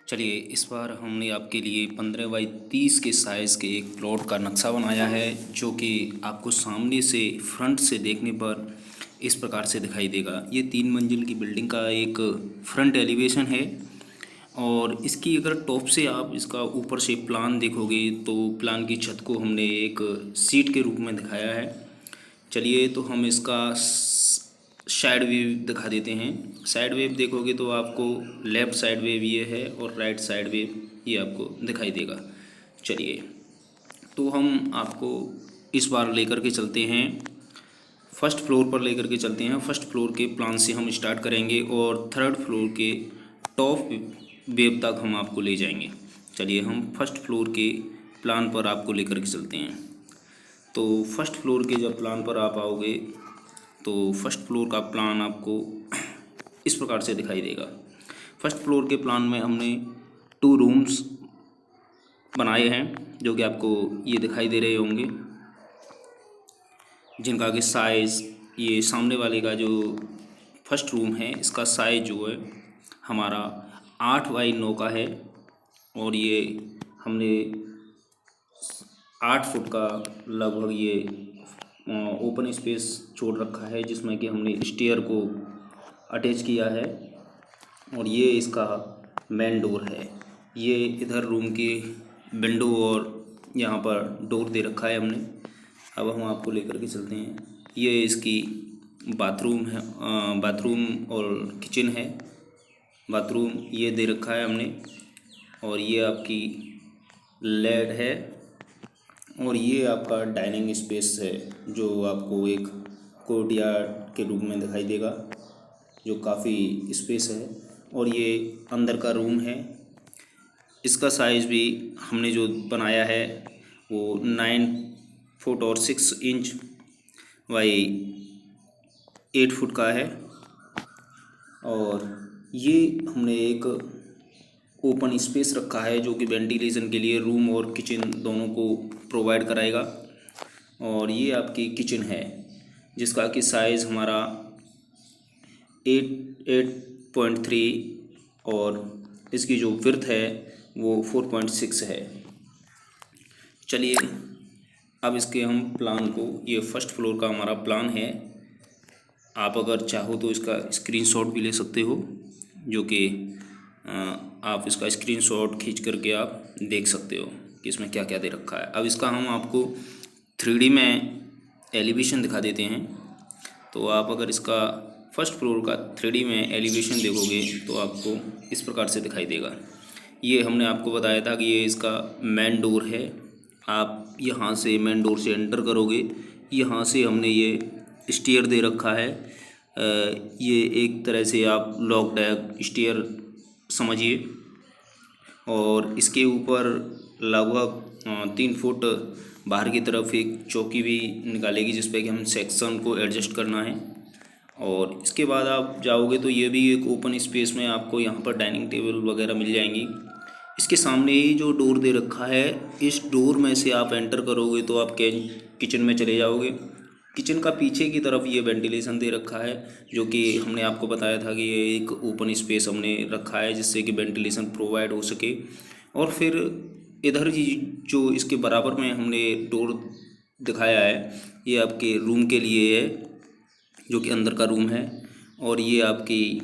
चलिए इस बार हमने आपके लिए 15 बाई 30 के साइज़ के एक प्लॉट का नक्शा बनाया है जो कि आपको सामने से फ्रंट से देखने पर इस प्रकार से दिखाई देगा। ये 3 मंजिल की बिल्डिंग का एक फ्रंट एलिवेशन है और इसकी अगर टॉप से आप इसका ऊपर से प्लान देखोगे तो प्लान की छत को हमने एक सीट के रूप में दिखाया है। चलिए तो हम इसका साइड वेव दिखा देते हैं। साइड वेव देखोगे तो आपको लेफ़्ट साइड वेव ये है और राइट साइड वेव ये आपको दिखाई देगा। चलिए तो हम आपको इस बार लेकर के चलते हैं, फर्स्ट फ्लोर पर लेकर के चलते हैं। फर्स्ट फ्लोर के प्लान से हम स्टार्ट करेंगे और थर्ड फ्लोर के टॉप वेव तक हम आपको ले जाएंगे। चलिए हम फर्स्ट फ्लोर के प्लान पर आपको लेकर के चलते हैं। तो फर्स्ट फ्लोर के जब प्लान पर आप आओगे तो फर्स्ट फ्लोर का प्लान आपको इस प्रकार से दिखाई देगा। फर्स्ट फ्लोर के प्लान में हमने 2 रूम्स बनाए हैं जो कि आपको ये दिखाई दे रहे होंगे, जिनका कि साइज़ ये सामने वाले का जो फर्स्ट रूम है इसका साइज़ जो है हमारा 8 बाई 9 का है और ये हमने 8 फुट का लगभग ये ओपन स्पेस छोड़ रखा है जिसमें कि हमने स्टेयर को अटैच किया है और ये इसका मेन डोर है। ये इधर रूम की विंडो और यहाँ पर डोर दे रखा है हमने। अब हम आपको लेकर के चलते हैं। ये इसकी बाथरूम है, बाथरूम और किचन है। बाथरूम ये दे रखा है हमने और ये आपकी लेड है और ये आपका डाइनिंग स्पेस है जो आपको एक कोर्टयार्ड के रूप में दिखाई देगा, जो काफ़ी स्पेस है। और ये अंदर का रूम है। इसका साइज़ भी हमने जो बनाया है वो 9 फुट और 6 इंच बाई 8 फुट का है और ये हमने एक ओपन स्पेस रखा है जो कि वेंटिलेशन के लिए रूम और किचन दोनों को प्रोवाइड कराएगा। और ये आपकी किचन है जिसका कि साइज़ हमारा 8.3 और इसकी जो विड्थ है वो 4.6 है। चलिए अब इसके हम प्लान को, ये फर्स्ट फ्लोर का हमारा प्लान है। आप अगर चाहो तो इसका स्क्रीनशॉट भी ले सकते हो, जो कि आप इसका स्क्रीनशॉट खींच करके आप देख सकते हो कि इसमें क्या क्या दे रखा है। अब इसका हम आपको 3D में एलिवेशन दिखा देते हैं। तो आप अगर इसका फर्स्ट फ्लोर का 3D में एलिवेशन देखोगे तो आपको इस प्रकार से दिखाई देगा। ये हमने आपको बताया था कि ये इसका मेन डोर है। आप यहाँ से मेन डोर से एंटर करोगे, यहाँ से हमने ये स्टेयर दे रखा है। ये एक तरह से आप लॉक डैक स्टेयर समझिए और इसके ऊपर लगभग 3 फुट बाहर की तरफ एक चौकी भी निकालेगी जिस पे कि हम सेक्शन को एडजस्ट करना है। और इसके बाद आप जाओगे तो ये भी एक ओपन स्पेस में आपको यहाँ पर डाइनिंग टेबल वगैरह मिल जाएंगी। इसके सामने ही जो डोर दे रखा है, इस डोर में से आप एंटर करोगे तो आप किचन में चले जाओगे। किचन का पीछे की तरफ ये वेंटिलेशन दे रखा है जो कि हमने आपको बताया था कि ये एक ओपन स्पेस हमने रखा है जिससे कि वेंटिलेशन प्रोवाइड हो सके। और फिर इधर ही जो इसके बराबर में हमने डोर दिखाया है ये आपके रूम के लिए है जो कि अंदर का रूम है। और ये आपकी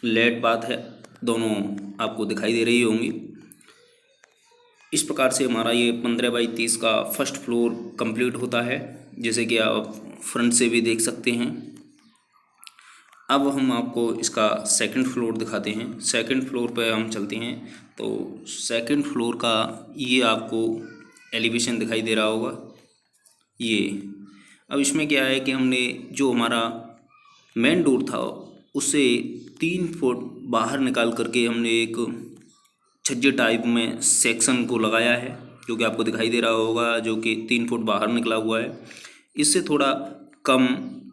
लेट बाथ है, दोनों आपको दिखाई दे रही होंगी। इस प्रकार से हमारा ये 15 बाई 30 का फर्स्ट फ्लोर कंप्लीट होता है, जैसे कि आप फ्रंट से भी देख सकते हैं। अब हम आपको इसका सेकंड फ्लोर दिखाते हैं। सेकंड फ्लोर पर हम चलते हैं। तो सेकंड फ्लोर का ये आपको एलिवेशन दिखाई दे रहा होगा। ये अब इसमें क्या है कि हमने जो हमारा मेन डोर था उससे 3 फुट बाहर निकाल करके हमने एक छज्जे टाइप में सेक्शन को लगाया है जो कि आपको दिखाई दे रहा होगा, जो कि 3 फुट बाहर निकला हुआ है। इससे थोड़ा कम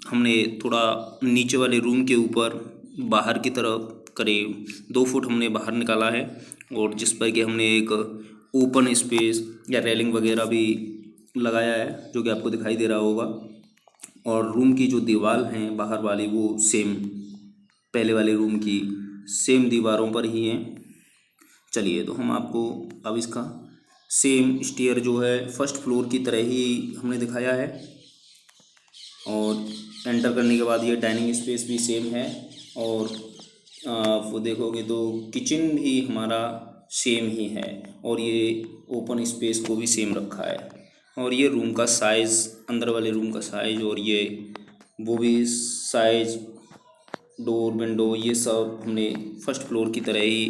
हमने थोड़ा नीचे वाले रूम के ऊपर बाहर की तरफ करीब 2 फुट हमने बाहर निकाला है और जिस पर कि हमने एक ओपन स्पेस या रेलिंग वगैरह भी लगाया है जो कि आपको दिखाई दे रहा होगा। और रूम की जो दीवार हैं बाहर वाली वो सेम पहले वाले रूम की सेम दीवारों पर ही हैं। चलिए, तो हम आपको अब इसका सेम स्टेयर जो है फर्स्ट फ्लोर की तरह ही हमने दिखाया है, और एंटर करने के बाद ये डाइनिंग स्पेस भी सेम है, और वो देखोगे तो किचन भी हमारा सेम ही है, और ये ओपन स्पेस को भी सेम रखा है, और ये रूम का साइज़, अंदर वाले रूम का साइज़, और ये वो भी साइज़, डोर विंडो, ये सब हमने फर्स्ट फ्लोर की तरह ही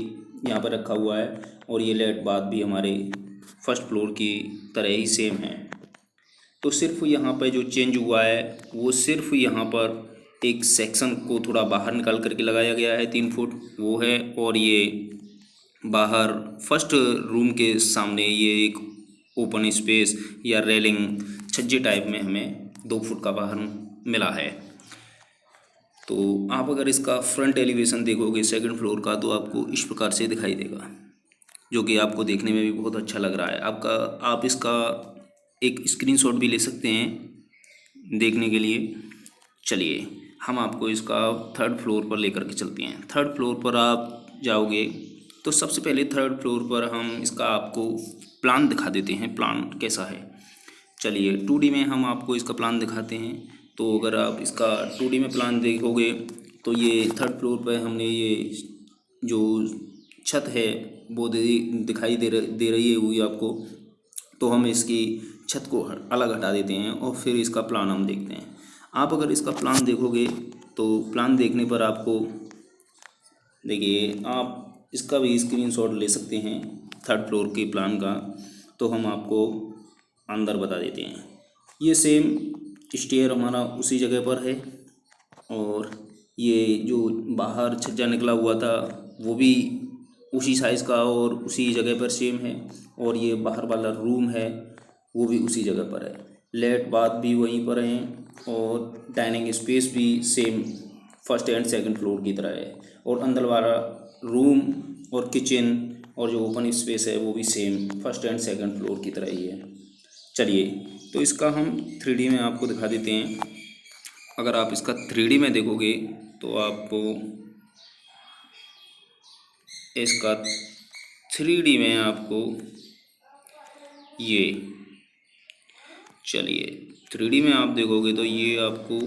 यहाँ पर रखा हुआ है, और ये लेट बाथ भी हमारे फर्स्ट फ्लोर की तरह ही सेम है। तो सिर्फ यहाँ पर जो चेंज हुआ है वो सिर्फ यहाँ पर एक सेक्शन को थोड़ा बाहर निकाल करके लगाया गया है 3 फुट वो है, और ये बाहर फर्स्ट रूम के सामने ये एक ओपन स्पेस या रेलिंग छज्जे टाइप में हमें 2 फुट का बाहर मिला है। तो आप अगर इसका फ्रंट एलिवेशन देखोगे सेकंड फ्लोर का, तो आपको इस प्रकार से दिखाई देगा, जो कि आपको देखने में भी बहुत अच्छा लग रहा है। आप इसका एक स्क्रीनशॉट भी ले सकते हैं देखने के लिए। चलिए, हम आपको इसका थर्ड फ्लोर पर लेकर के चलते हैं। थर्ड फ्लोर पर आप जाओगे तो सबसे पहले थर्ड फ्लोर पर हम इसका आपको प्लान दिखा देते हैं, प्लान कैसा है। चलिए, 2D में हम आपको इसका प्लान दिखाते हैं। तो अगर आप इसका 2D में प्लान देखोगे तो ये थर्ड फ्लोर पर हमने ये जो छत है वो दिखाई दे रही है हुई आपको। तो हम इसकी छत को अलग हटा देते हैं और फिर इसका प्लान हम देखते हैं। आप अगर इसका प्लान देखोगे तो प्लान देखने पर आपको देखिए, आप इसका भी स्क्रीनशॉट ले सकते हैं थर्ड फ्लोर के प्लान का। तो हम आपको अंदर बता देते हैं। ये सेम स्टेयर हमारा उसी जगह पर है, और ये जो बाहर छज्जा निकला हुआ था वो भी उसी साइज़ का और उसी जगह पर सेम है, और ये बाहर वाला रूम है वो भी उसी जगह पर है। लेट बाथ भी वहीं पर हैं, और डाइनिंग स्पेस भी same first and second floor की तरह है, और अंदर वाला रूम और किचन और जो ओपन स्पेस है वो भी same first and second floor की तरह ही है। चलिए, तो इसका हम 3D में आपको दिखा देते हैं। अगर आप इसका 3D में देखोगे तो आपको इसका 3D में आपको ये, चलिए 3D में आप देखोगे तो ये आपको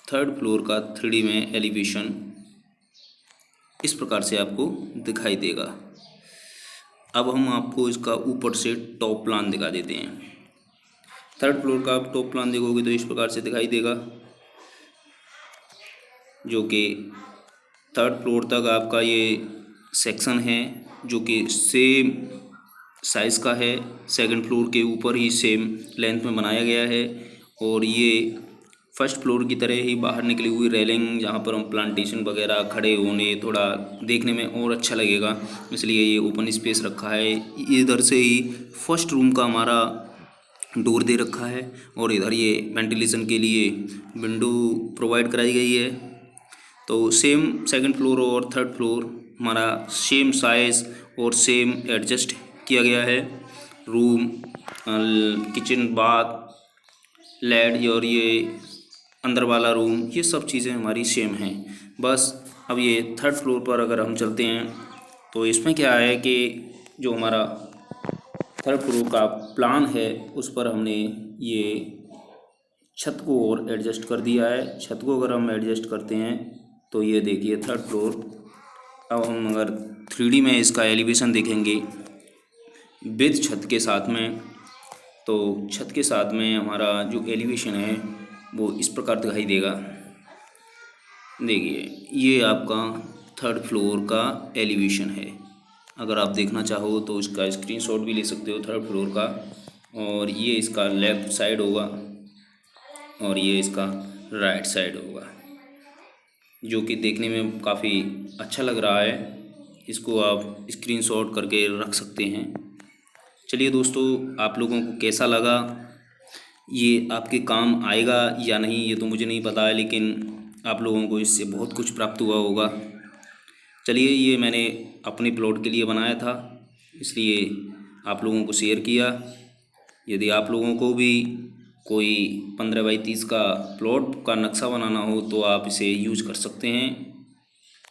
थर्ड फ्लोर का 3D में एलिवेशन इस प्रकार से आपको दिखाई देगा। अब हम आपको इसका ऊपर से टॉप प्लान दिखा देते हैं। थर्ड फ्लोर का आप टॉप प्लान देखोगे तो इस प्रकार से दिखाई देगा, जो कि थर्ड फ्लोर तक आपका ये सेक्शन है जो कि सेम साइज़ का है, सेकंड फ्लोर के ऊपर ही सेम लेंथ में बनाया गया है, और ये फर्स्ट फ्लोर की तरह ही बाहर निकली हुई रेलिंग, जहाँ पर हम प्लांटेशन वगैरह खड़े होने थोड़ा देखने में और अच्छा लगेगा, इसलिए ये ओपन स्पेस रखा है। इधर से ही फर्स्ट रूम का हमारा डोर दे रखा है, और इधर ये वेंटिलेशन के लिए विंडो प्रोवाइड कराई गई है। तो सेम सेकंड फ्लोर और थर्ड फ्लोर हमारा सेम साइज़ और सेम एडजस्ट किया गया है। रूम, किचन, बाथ, लेट और ये अंदर वाला रूम, ये सब चीज़ें हमारी सेम हैं। बस अब ये थर्ड फ्लोर पर अगर हम चलते हैं तो इसमें क्या है कि जो हमारा थर्ड फ्लोर का प्लान है उस पर हमने ये छत को और एडजस्ट कर दिया है। छत को अगर हम एडजस्ट करते हैं तो ये देखिए थर्ड फ्लोर। अब हम अगर 3D में इसका एलिवेशन देखेंगे विद छत के साथ में, तो छत के साथ में हमारा जो एलिवेशन है वो इस प्रकार दिखाई देगा। देखिए, ये आपका थर्ड फ्लोर का एलिवेशन है। अगर आप देखना चाहो तो इसका स्क्रीनशॉट भी ले सकते हो थर्ड फ्लोर का, और ये इसका लेफ़्ट साइड होगा और ये इसका राइट साइड होगा, जो कि देखने में काफ़ी अच्छा लग रहा है। इसको आप स्क्रीनशॉट करके रख सकते हैं। चलिए दोस्तों, आप लोगों को कैसा लगा, ये आपके काम आएगा या नहीं ये तो मुझे नहीं पता है, लेकिन आप लोगों को इससे बहुत कुछ प्राप्त हुआ होगा। चलिए, ये मैंने अपने प्लॉट के लिए बनाया था, इसलिए आप लोगों को शेयर किया। यदि आप लोगों को भी कोई 15 बाई 30 का प्लॉट का नक्शा बनाना हो तो आप इसे यूज कर सकते हैं।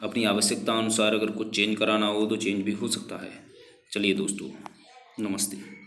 अपनी आवश्यकता अनुसार अगर कुछ चेंज कराना हो तो चेंज भी हो सकता है। चलिए दोस्तों, नमस्ते।